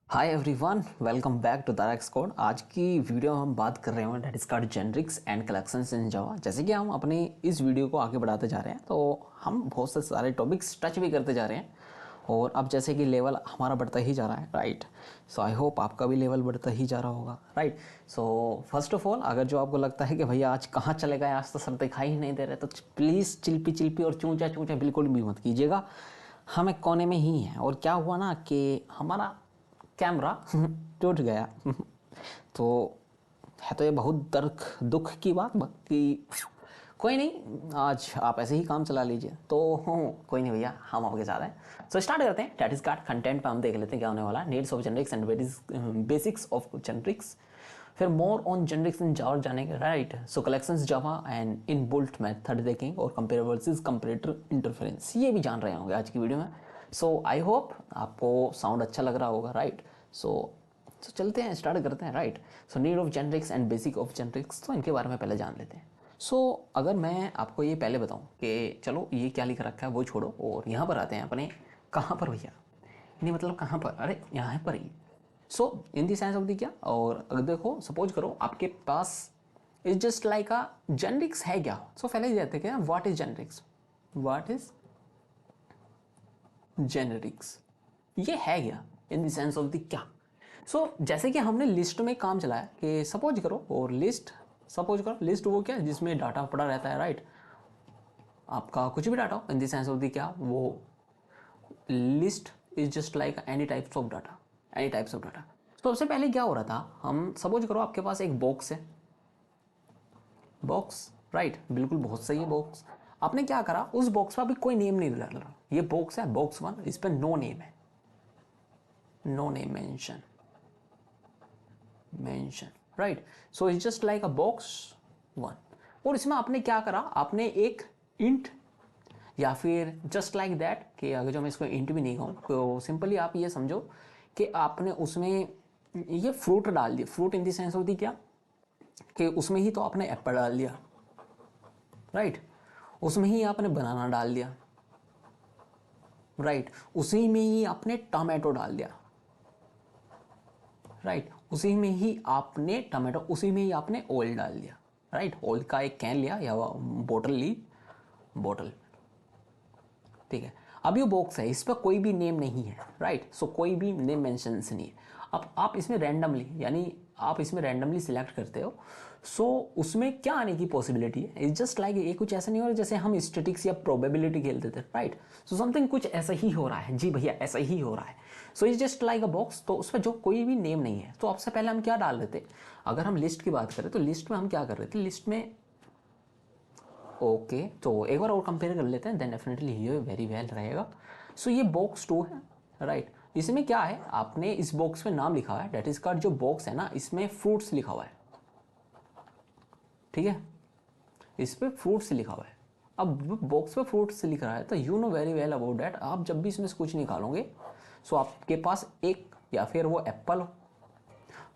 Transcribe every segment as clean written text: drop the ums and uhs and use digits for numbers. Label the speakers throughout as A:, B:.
A: Hi everyone, welcome back to Darax code. आज की video में हम बात कर रहे हैं that is called generics and collections in Java. जैसे कि हम अपनी इस वीडियो को आगे बढ़ाते जा रहे हैं तो हम बहुत से सारे टॉपिक्स टच भी करते जा रहे हैं और अब जैसे कि लेवल हमारा बढ़ता ही जा रहा है, राइट। सो आई होप आपका भी लेवल बढ़ता ही जा रहा होगा, right. So first of all, अगर जो आपको लगता है कि भैया आज कहाँ चले गए, आज तो सर दिखाई ही नहीं दे रहे, तो प्लीज़ चिल्पी चिल्पी और चूचा चूचा बिल्कुल भी मत कीजिएगा। हम एक कोने में ही हैं और क्या हुआ ना कि हमारा कैमरा टूट गया। तो है तो ये बहुत दुख की बात कि कोई नहीं, आज आप ऐसे ही काम चला लीजिए। तो कोई नहीं भैया, हम आपके साथ हैं। सो स्टार्ट करते हैं। डेट इज कार्ड कंटेंट पे हम देख लेते हैं क्या होने वाला है। Needs of generics and basics of generics, फिर more on generics in Java जानेंगे, right. So collections Java and in built method देखेंगे और कंपेयर वर्सेस कंपैरेटर इंटरफेरेंस, ये भी जान रहे होंगे आज की वीडियो में। सो आई होप आपको साउंड अच्छा लग रहा होगा, राइट। सो चलते हैं, स्टार्ट करते हैं, right. So need of generics and basic of generics, तो इनके बारे में पहले जान लेते हैं। सो अगर मैं आपको ये पहले बताऊं कि चलो ये क्या लिख रखा है वो छोड़ो और यहाँ पर आते हैं अपने, कहाँ पर भैया, नहीं मतलब कहाँ पर, अरे यहाँ पर ही। सो इन दी साइंस ऑफ दी क्या, और अगर देखो सपोज करो आपके पास is just like a generics है क्या। सो पहले कहते हैं what is generics, what is generics, ये है क्या in the sense of the क्या। सो जैसे कि हमने लिस्ट में काम चलाया कि सपोज करो, और लिस्ट सपोज करो, लिस्ट वो क्या है जिसमें डाटा पड़ा रहता है, राइट। आपका कुछ भी डाटा हो, इन द सेंस ऑफ द क्या, वो list is just like any types of data, any types of data. तो सबसे पहले क्या हो रहा था, हम सपोज करो आपके पास एक बॉक्स है, बॉक्स, राइट, बिल्कुल बहुत सही है बॉक्स। आपने क्या करा, उस बॉक्स पर अभी कोई नेम नहीं डाल रहा, ये बॉक्स है बॉक्स वन, इस पर नो नेम है, no name mention, mention, right. So it's just like a box one. और इसमें आपने क्या करा, आपने एक इंट या फिर जस्ट लाइक दैट, कि अगर जो मैं इसको इंट भी नहीं कहूँ तो सिंपली आप ये समझो कि आपने उसमें ये फ्रूट डाल दिया। फ्रूट इन दी सेंस होती क्या, कि उसमें ही तो आपने एप्पल डाल दिया, राइट। उसमें ही आपने बनाना डाल दिया, राइट। उसी में ही आपने टमाटो डाल दिया, राइट। उसी में ही आपने टमाटो, उसी में ही आपने ऑयल डाल दिया, राइट। ऑयल का एक कैन लिया या बोतल ली, बोतल, ठीक है। अब ये बॉक्स है, इस पर कोई भी नेम नहीं है, राइट। सो कोई भी नेम मेंशन नहीं है। अब आप इसमें रैंडमली, यानी आप इसमें रैंडमली सिलेक्ट करते हो। सो उसमें क्या आने की पॉसिबिलिटी है, इट्स जस्ट लाइक, ये कुछ ऐसा नहीं हो रहा जैसे हम स्टेटिक्स या प्रोबेबिलिटी खेलते थे, राइट। सो समथिंग कुछ ऐसा ही हो रहा है, जी भैया ऐसा ही हो रहा है। सो it's just like a box, तो उस पर जो कोई भी नेम नहीं है। तो आपसे पहले हम क्या डाल रहे थे, अगर हम लिस्ट की बात करें तो लिस्ट में हम क्या कर रहे थे, लिस्ट में ओके, तो एक बार और कंपेयर कर लेते हैं, देन डेफिनेटली ये वेरी वेल रहेगा। सो ये बॉक्स टू है, राइट। इसमें क्या है, आपने इस बॉक्स में नाम लिखा हुआ है, डेट इज कार्ड जो बॉक्स है ना, इसमें फ्रूट्स लिखा हुआ है, ठीक है। इस पे फ्रूट्स लिखा हुआ है। अब बॉक्स पे फ्रूट्स लिख रहा है तो you know very well about that, आप जब भी इसमें से कुछ निकालोगे सो आपके पास एक, या फिर वो एप्पल हो,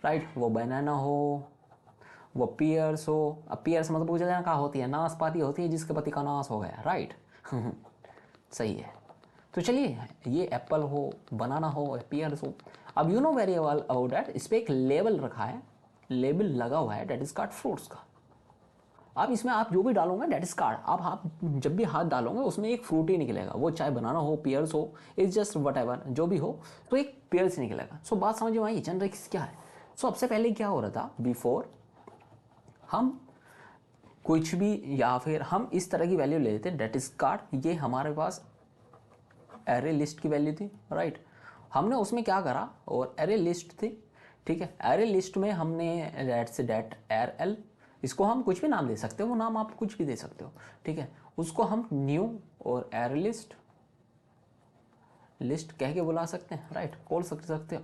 A: राइट, वो बनाना हो, वो पियर्स हो। अब पियर्स मतलब पूछा जाए कहाँ होती है, नाशपाती होती है जिसके पति का नाश हो गया, राइट। सही है। तो चलिए, ये एप्पल हो, बनाना हो, पियर्स हो। अब you know very well about that, इस पर एक लेबल रखा है, लेबल लगा हुआ है, डेट इज कार्ड फ्रूट्स का। अब इसमें आप जो भी डालोगे डेट इज कार्ड, आप जब भी हाथ डालोगे उसमें एक फ्रूट ही निकलेगा, वो चाहे बनाना हो, पियर्स हो, इज जस्ट वट एवर जो भी हो, तो एक पियर्स निकलेगा। सो बात समझ में आई, जेनरिक्स क्या है। सो सबसे पहले क्या हो रहा था, बिफोर हम कुछ भी या फिर हम इस तरह की वैल्यू ले लेते हैं, डेट इज कार्ड, ये हमारे पास एरे लिस्ट की वैल्यू थी, राइट। हमने उसमें क्या करा, और एरे लिस्ट थी, ठीक है। एरे लिस्ट में हमने डेट से डेट एर एल, इसको हम कुछ भी नाम दे सकते हो, वो नाम आप कुछ भी दे सकते हो, ठीक है। उसको हम न्यू और एर लिस्ट, लिस्ट कह के बुला सकते हैं, राइट, कॉल सकते हो।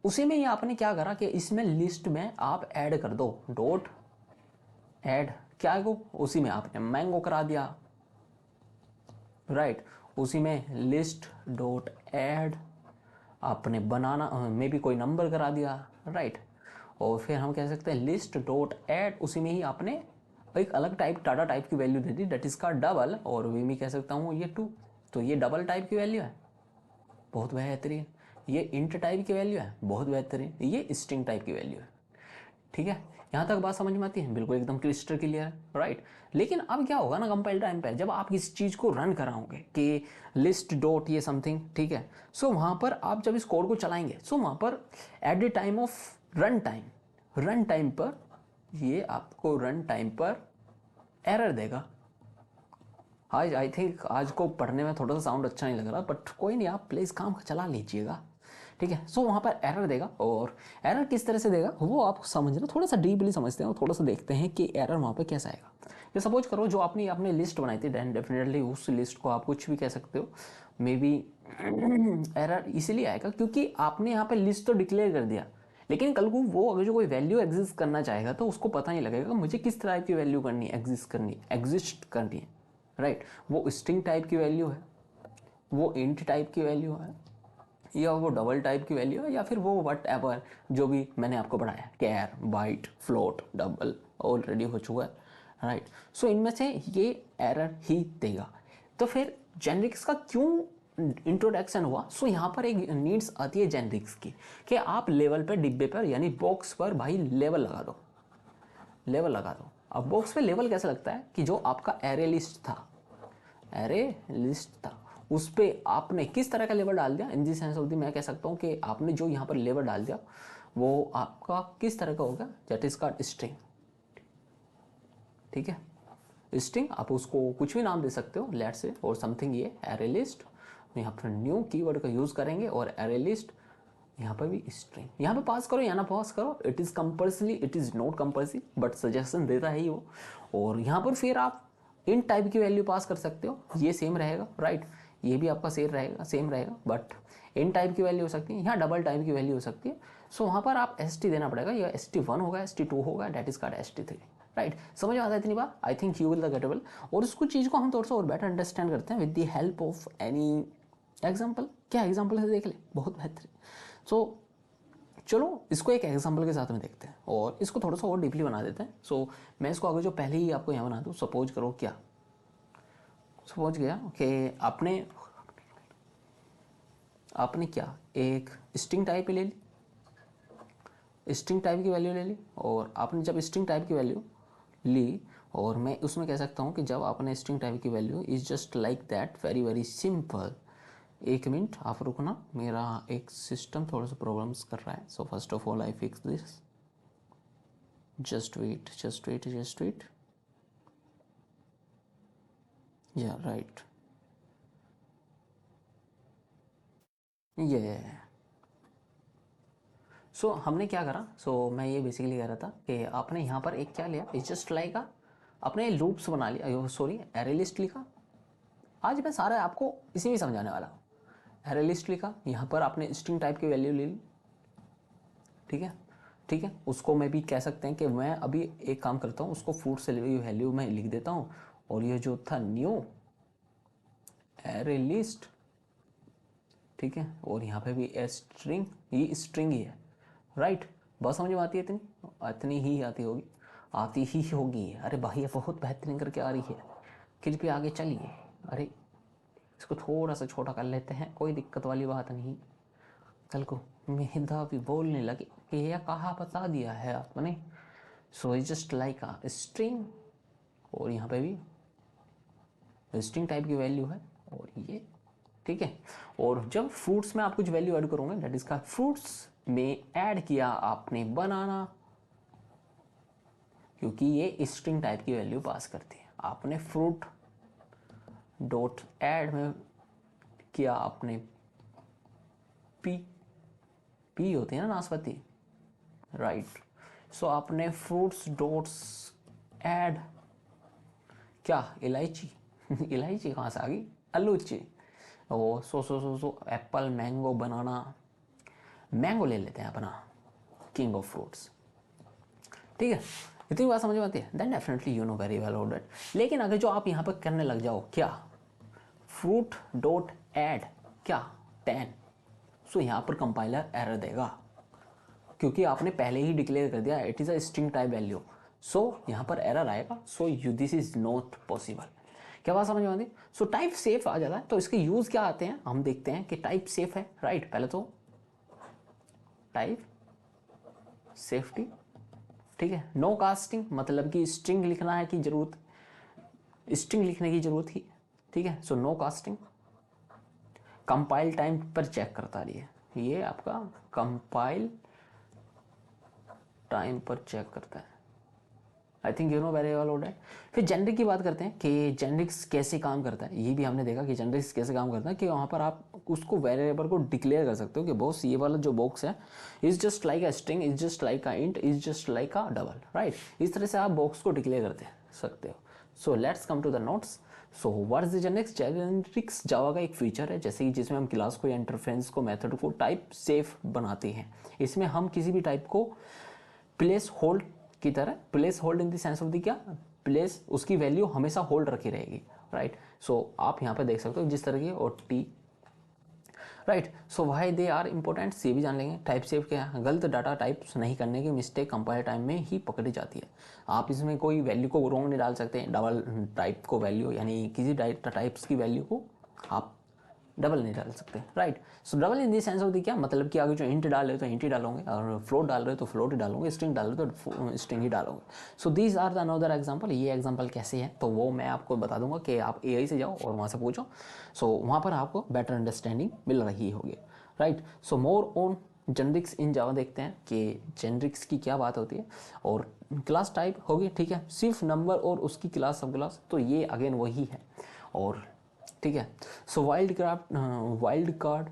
A: उसी में ही आपने क्या करा कि इसमें लिस्ट में आप ऐड कर दो, डॉट ऐड क्या है, उसी में आपने मैंगो करा दिया, राइट। उसी में लिस्ट डॉट ऐड आपने बनाना में भी कोई नंबर करा दिया, राइट। और फिर हम कह सकते हैं लिस्ट डॉट ऐड, उसी में ही आपने एक अलग टाइप, डाटा टाइप की वैल्यू दे दी, डेट इसका डबल, और वे भी कह सकता हूँ ये टू, तो ये डबल टाइप की वैल्यू है, बहुत बेहतरीन, ये इंट टाइप की वैल्यू है, बहुत बेहतरीन, ये स्ट्रिंग टाइप की वैल्यू है। ठीक है, यहाँ तक बात समझ में आती है, बिल्कुल एकदम क्रिस्टल क्लियर है, राइट। लेकिन अब क्या होगा ना कंपाइल टाइम पे, जब आप किसी चीज़ को रन कराओगे कि लिस्ट डॉट ये समथिंग, ठीक है, सो वहाँ पर आप जब इस कोड को चलाएंगे, सो वहाँ पर at the time of run time पर ये आपको रन टाइम पर एरर देगा। आज आई थिंक आज को पढ़ने में थोड़ा सा साउंड अच्छा नहीं लग रहा, बट कोई नहीं, आप प्लीज़ काम चला लीजिएगा, ठीक है। सो वहाँ पर एरर देगा, और एरर किस तरह से देगा वो आप समझना, थोड़ा सा डीपली समझते हैं और थोड़ा सा देखते हैं कि एरर वहाँ पर कैसा आएगा। ये सपोज करो जो आपने लिस्ट बनाई थी, देन डेफिनेटली उस लिस्ट को आप कुछ भी कह सकते हो, मे बी एरर इसीलिए आएगा क्योंकि आपने यहाँ पर लिस्ट तो डिक्लेयर कर दिया, लेकिन कल को वो अगर जो कोई वैल्यू एग्जिस्ट करना चाहेगा तो उसको पता नहीं लगेगा मुझे किस तरह की वैल्यू करनी है, एग्जिस्ट करनी है, राइट। वो स्ट्रिंग टाइप की वैल्यू है, वो इंट टाइप की वैल्यू है, या वो डबल टाइप की वैल्यू है, या फिर वो वट एवर जो भी मैंने आपको पढ़ाया, कैर, बाइट, फ्लोट, डबल ऑलरेडी हो चुका है, राइट। सो इनमें से ये एरर ही देगा। तो फिर जेनरिक्स का क्यों इंट्रोडक्शन हुआ? सो यहाँ पर एक नीड्स आती है जेनरिक्स की कि आप लेवल पर, डिब्बे पर यानी बॉक्स पर भाई लेवल लगा दो, लेवल लगा दो। अब बॉक्स पे लेवल कैसे लगता है कि जो आपका एरे लिस्ट था उस पर आपने किस तरह का लेवल डाल दिया, इन दी सेंस ऑफ दी मैं कह सकता हूँ कि आपने जो यहाँ पर लेवल डाल दिया वो आपका किस तरह का होगा, दैट इज कॉल्ड स्ट्रिंग, ठीक है। स्ट्रिंग आप उसको कुछ भी नाम दे सकते हो, लेट्स से और समथिंग, ये एरे लिस्ट, यहाँ पर न्यू कीवर्ड का यूज़ करेंगे और एरे लिस्ट, यहाँ पर भी स्ट्रिंग, यहाँ पे पास करो या ना पास करो, it is compulsory, it is not compulsory, but suggestion देता है ही वो। और यहाँ पर फिर आप इन टाइप की वैल्यू पास कर सकते हो, ये सेम रहेगा, राइट, ये भी आपका सेम रहेगा, बट इन टाइप की वैल्यू हो सकती है, यहाँ डबल टाइप की वैल्यू हो सकती है। सो वहाँ पर आप ST देना पड़ेगा, या ST1 होगा, ST2 होगा, date is called ST3, right. समझ में आता है इतनी बात? I think you will the gettable. और इसको चीज़ को हम थोड़ा सा और बेटर अंडरस्टैंड करते हैं with the help of any example. क्या एग्जाम्पल से देख ले, बहुत बेहतरीन। सो चलो इसको एक एग्जाम्पल के साथ में देखते हैं और इसको थोड़ा सा और डीपली बना देते हैं। सो मैं इसको अगर जो पहले ही आपको यहाँ बना दूँ, सपोज करो क्या, सपोज गया कि आपने क्या एक स्ट्रिंग टाइप ले ली, स्ट्रिंग टाइप की वैल्यू ले ली, और आपने जब स्ट्रिंग टाइप की वैल्यू ली, और मैं उसमें कह सकता हूँ कि जब आपने स्ट्रिंग टाइप की value is just like that, very very simple. एक मिनट आप रुकना, मेरा एक सिस्टम थोड़ा सा प्रॉब्लम्स कर रहा है, so first of all I fix this, just wait, yeah right, ये सो हमने क्या करा, सो मैं ये बेसिकली कह रहा था कि आपने यहाँ पर एक क्या लिया, इज जस्ट लाइक अपने लूप्स बना लिया, सॉरी एरे लिस्ट लिखा। आज मैं सारा आपको इसी में समझाने वाला हूँ। एरे लिस्ट लिखा, यहाँ पर आपने स्ट्रिंग टाइप की वैल्यू ले ली, ठीक है, उसको मैं भी कह सकते हैं कि मैं अभी एक काम करता हूँ, उसको फूड से वैल्यू मैं लिख देता हूँ, और ये जो था न्यू एरे लिस्ट, ठीक है, और यहाँ पे भी स्ट्रिंग, ये स्ट्रिंग ही है, राइट। बस समझ में आती है, इतनी ही आती ही होगी। अरे भाई ये बहुत बेहतरीन करके आ रही है, कृपया आगे चलिए। अरे इसको थोड़ा सा छोटा कर लेते हैं, कोई दिक्कत वाली बात नहीं। कल को मेहदा भी बोलने लगे कि यह कहाँ बता दिया है आपने। सो is just like a string, और यहाँ पे भी स्ट्रिंग टाइप की वैल्यू है, और ये ठीक है। और जब फ्रूट्स में आप कुछ वैल्यू ऐड करोगे, दैट इज का फ्रूट्स में ऐड किया आपने बनाना, क्योंकि ये स्ट्रिंग टाइप की वैल्यू पास करती है। आपने फ्रूट डॉट ऐड में किया आपने पी होती है ना नाशपाती, राइट। सो आपने फ्रूट्स डॉट्स ऐड क्या, इलायची इलायची कहाँ से आ गई, अलूची, ओ सो एप्पल, मैंगो, बनाना, मैंगो ले लेते हैं अपना किंग ऑफ फ्रूट्स, ठीक है। इतनी बात समझ में आती है, then definitely you know very well all that. लेकिन अगर जो आप यहाँ पर करने लग जाओ क्या, फ्रूट डॉट ऐड क्या 10, सो यहाँ पर कंपाइलर एरर देगा, क्योंकि आपने पहले ही डिक्लेयर कर दिया it is a string type value. So यहाँ पर एरर आएगा, so you this is not possible. क्या बात समझ में आती? सो टाइप सेफ आ जाता है। तो इसके यूज़ क्या आते हैं हम देखते हैं कि टाइप सेफ है, राइट। पहले तो टाइप सेफ्टी, ठीक है। नो कास्टिंग मतलब कि स्ट्रिंग लिखना है की जरूरत, स्ट्रिंग लिखने की जरूरत ही, ठीक है। So no casting. Compile time पर चेक करता रहिए, ये आपका कंपाइल टाइम पर चेक करता है। I think you know very well all. फिर जेनरिक की बात करते हैं कि जेनरिक्स कैसे काम करता है। ये भी हमने देखा कि जेनरिक्स कैसे काम करता है कि वहाँ पर आप उसको वेरिएबल को डिक्लेयर कर सकते हो कि बॉस ये वाला जो बॉक्स है is just like a string, is just like a int, is just like a double, right. इस तरह से आप बॉक्स को डिक्लेयर करते सकते हो। So let's come to the notes. So what is the generics? Generics Java का एक फीचर है जैसे कि जिसमें हम क्लास को या इंटरफेरेंस को मेथड को टाइप सेफ बनाते हैं। इसमें हम किसी भी टाइप को प्लेस होल्ड की तरह, place hold in the sense of the क्या, प्लेस उसकी वैल्यू हमेशा होल्ड रखी रहेगी, राइट। सो आप यहाँ पे देख सकते हो जिस तरह की, और T, right. So why they are important ये भी जान लेंगे। टाइप सेव क्या है? गलत डाटा टाइप्स नहीं करने की मिस्टेक कंपाइल टाइम में ही पकड़ी जाती है। आप इसमें कोई वैल्यू को रॉन्ग नहीं डाल सकते, डबल टाइप को वैल्यू यानी किसी डाटा टाइप्स की वैल्यू को आप डबल नहीं डाल सकते, right. So double in the sense of the क्या मतलब कि अगर जो इंट डाल रहे हो तो इंट ही डालोगे, और फ्लोट डाल रहे हो तो फ्लोट ही डालोगे, स्ट्रिंग डाल रहे हो तो स्ट्रिंग ही डालोगे। So these are the another example. ये एग्जांपल कैसे है तो वो मैं आपको बता दूंगा कि आप एआई से जाओ और वहाँ से पूछो। सो वहाँ पर आपको बेटर अंडरस्टैंडिंग मिल रही होगी, right. So more on generics in Java देखते हैं कि जेनरिक्स की क्या बात होती है। और क्लास टाइप होगी, ठीक है, सिर्फ नंबर और उसकी क्लास सब क्लास, तो ये अगेन वही है। और ठीक है, सो वाइल्ड कार्ड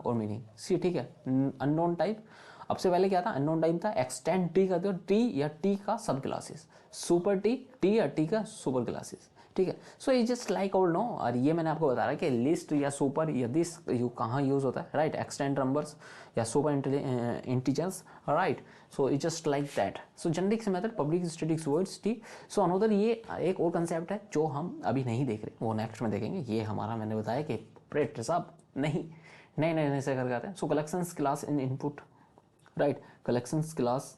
A: और मीनिंग सी, ठीक है। अननोन टाइप, अब से पहले क्या था? अननोन टाइप था। एक्सटेंड टी करते हो, टी या टी का सब क्लासेस, सुपर टी या टी का सुपर क्लासेस, ठीक है। सो इज जस्ट लाइक और नो, और ये मैंने आपको बताया कि लिस्ट या सुपर या दिस यू कहाँ यूज होता है, राइट। एक्सटेंड नंबर्स या super integers, right. So is just like that. So generics method public static words, ठीक। सो अनदर ये एक और कंसेप्ट है जो हम अभी नहीं देख रहे, वो नेक्स्ट में देखेंगे। ये हमारा मैंने बताया कि प्रेट साहब नहीं नए नए नए से करके आते हैं। So collections class in input, right. Collections class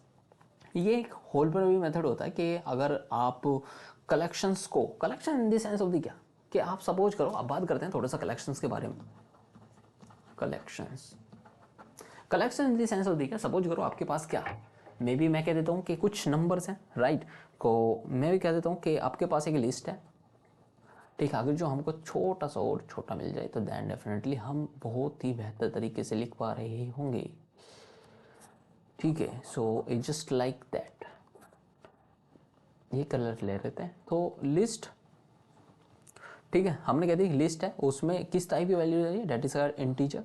A: ये एक होल पर भी मेथड होता है कि अगर आप कलेक्शंस को, collection in the sense of the क्या, कि आप सपोज करो, आप बात करते हैं थोड़ा सा कलेक्शंस के बारे में। Collections, collection in the sense of the क्या, सपोज करो आपके पास क्या, मे बी मैं कह देता हूँ कि कुछ नंबर्स हैं, राइट। को मैं भी कह देता हूँ कि आपके पास एक लिस्ट है, ठीक है। अगर जो हमको छोटा सा और छोटा मिल जाए तो दैन डेफिनेटली हम बहुत ही बेहतर तरीके से लिख पा रहे होंगे, ठीक है। So it just like that. ये कलर ले लेते हैं तो लिस्ट, ठीक है। हमने कह दी लिस्ट है, उसमें किस टाइप की वैल्यू है, डेट इज इंटीजर।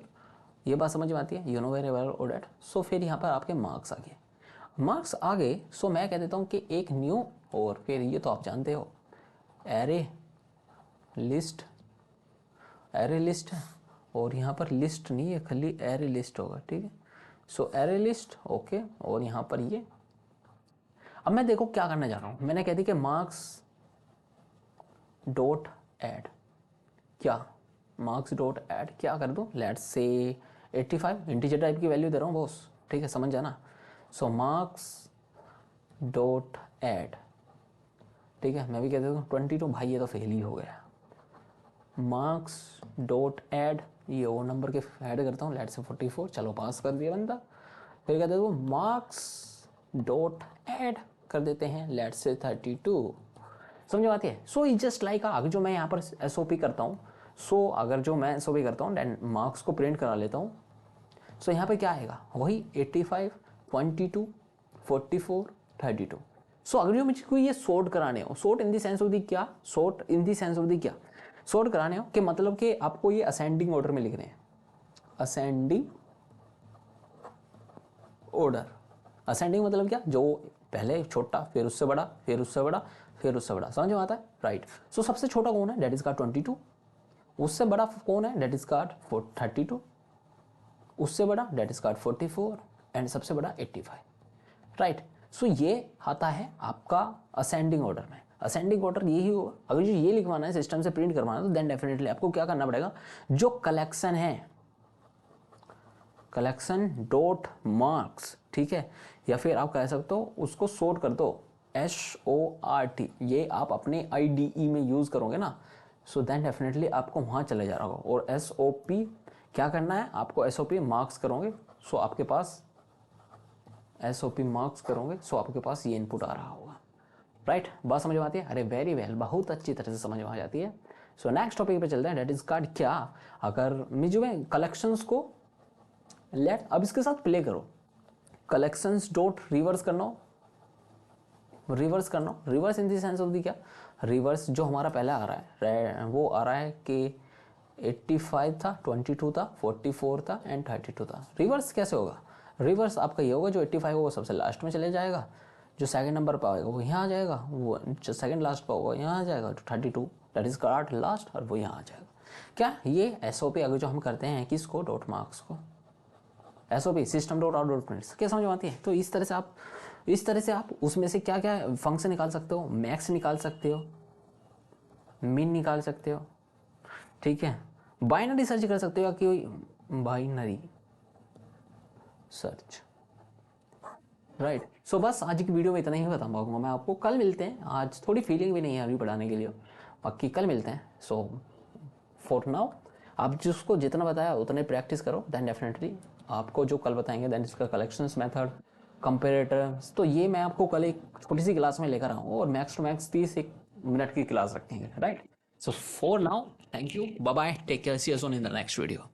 A: ये बात समझ में आती है, यू नो वेरी वेल और डेट। सो फिर यहाँ पर आपके मार्क्स आ गए, मार्क्स आ गए। सो मैं कह देता हूँ कि एक न्यू, और फिर ये तो आप जानते हो एरे लिस्ट, एरे लिस्ट है, और यहाँ पर लिस्ट नहीं है, खाली एरे लिस्ट होगा, ठीक है। सो एरे लिस्ट, ओके। और यहाँ पर ये, अब मैं देखो क्या करने जा रहा हूँ, मैंने कह दी कि मार्क्स डॉट ऐड, क्या मार्क्स डॉट ऐड क्या कर दूँ, लेट्स से 85 इंटीजर टाइप की वैल्यू दे रहा हूँ बॉस, ठीक है, समझ जाना। सो मार्क्स डॉट ऐड, ठीक है। मैं भी कह देता हूँ 22, भाई ये तो फेल ही हो गया। मार्क्स डॉट ऐड, ये वो नंबर के ऐड करता हूँ, लेट्स से 44, चलो पास कर दिया बंदा। फिर कहते हैं मार्क्स डॉट ऐड कर देते हैं, लेट्स से 32, समझ में आती है। सो इज जस्ट लाइक, अगर जो मैं यहाँ पर एसओपी करता हूँ, सो अगर जो मैं एसओपी करता हूँ देन मार्क्स को प्रिंट करा लेता हूँ, सो यहाँ पे क्या आएगा, वही 85, 22, 44, 32। सो अगर जो मुझे ये सॉर्ट कराने हो, sort in the sense of the क्या, sort in the sense of the क्या, सॉर्ट कराने हो कि मतलब कि आपको ये असेंडिंग ऑर्डर में लिखने हैं, असेंडिंग ऑर्डर। असेंडिंग मतलब क्या, जो पहले छोटा, फिर उससे बड़ा, फिर उससे बड़ा, फिर उससे बड़ा, समझ में आता है, राइट। सो सबसे छोटा कौन है, डेट इज कार्ड 22, उससे बड़ा कौन है, डेट इज कार्ड 32, उससे बड़ा डेट इज कार्ड 44, एंड सबसे बड़ा 85, राइट। सो ये आता है आपका असेंडिंग ऑर्डर में। असेंडिंग ऑर्डर यही होगा, अगर जो ये लिखवाना है सिस्टम से प्रिंट करवाना है तो देन डेफिनेटली आपको क्या करना पड़ेगा, जो कलेक्शन है, कलेक्शन डॉट मार्क्स, ठीक है, या फिर आप कह सकते हो उसको सॉर्ट कर दो, SORT, ये आप अपने IDE में यूज करोगे ना, सो देन डेफिनेटली आपको वहां चले जा रहा होगा। और SOP क्या करना है आपको, SOP मार्क्स करोगे सो आपके पास SOP मार्क्स करोगे, सो आपके पास ये इनपुट आ रहा होगा, राइट। बात समझ में आती है? अरे वेरी वेल, बहुत अच्छी तरह से समझ में आ जाती है। सो नेक्स्ट टॉपिक पे चलते हैं, डेट इज कार्ड क्या। अगर मैं जो है कलेक्शंस को अब इसके साथ प्ले करो, कलेक्शंस डॉट रिवर्स करना, reverse in the sense of the क्या, रिवर्स जो हमारा पहले आ रहा है वो आ रहा है कि 85 था, 22 था, 44 था एंड 32 था। रिवर्स कैसे होगा? रिवर्स आपका ये होगा, जो 85 होगा वो सबसे लास्ट में चले जाएगा, जो सेकंड नंबर पर आएगा वो यहाँ आ जाएगा, वो जो सेकंड लास्ट पर होगा यहाँ आ जाएगा, जो 32 दैट इज कार्ड लास्ट, और वो यहाँ आ जाएगा। क्या ये SOP अगर जो हम करते हैं किसको, डॉट मार्क्स को, SOP system dot out dot prints, क्या समझ में आती है? तो इस तरह से आप उसमें से क्या क्या फंक्शन निकाल सकते हो, मैक्स निकाल सकते हो, मीन निकाल सकते हो, ठीक है, बाइनरी सर्च कर सकते हो, कि बाइनरी सर्च, राइट। सो बस आज की वीडियो में इतना ही बता पाऊंगा मैं आपको, कल मिलते हैं। आज थोड़ी फीलिंग भी नहीं है अभी पढ़ाने के लिए, बाकी कल मिलते हैं। सो फॉर नाउ आप जिसको जितना बताया उतने प्रैक्टिस करो, देन डेफिनेटली आपको जो कल बताएंगे, देन इसका कलेक्शंस मेथड, कंपेरेटर्स, तो ये मैं आपको कल एक छोटी सी क्लास में लेकर आऊँ, और मैक्स टू मैक्स 30 मिनट की क्लास रखेंगे, right. So for now thank you, bye bye, take care, see you soon in the next video.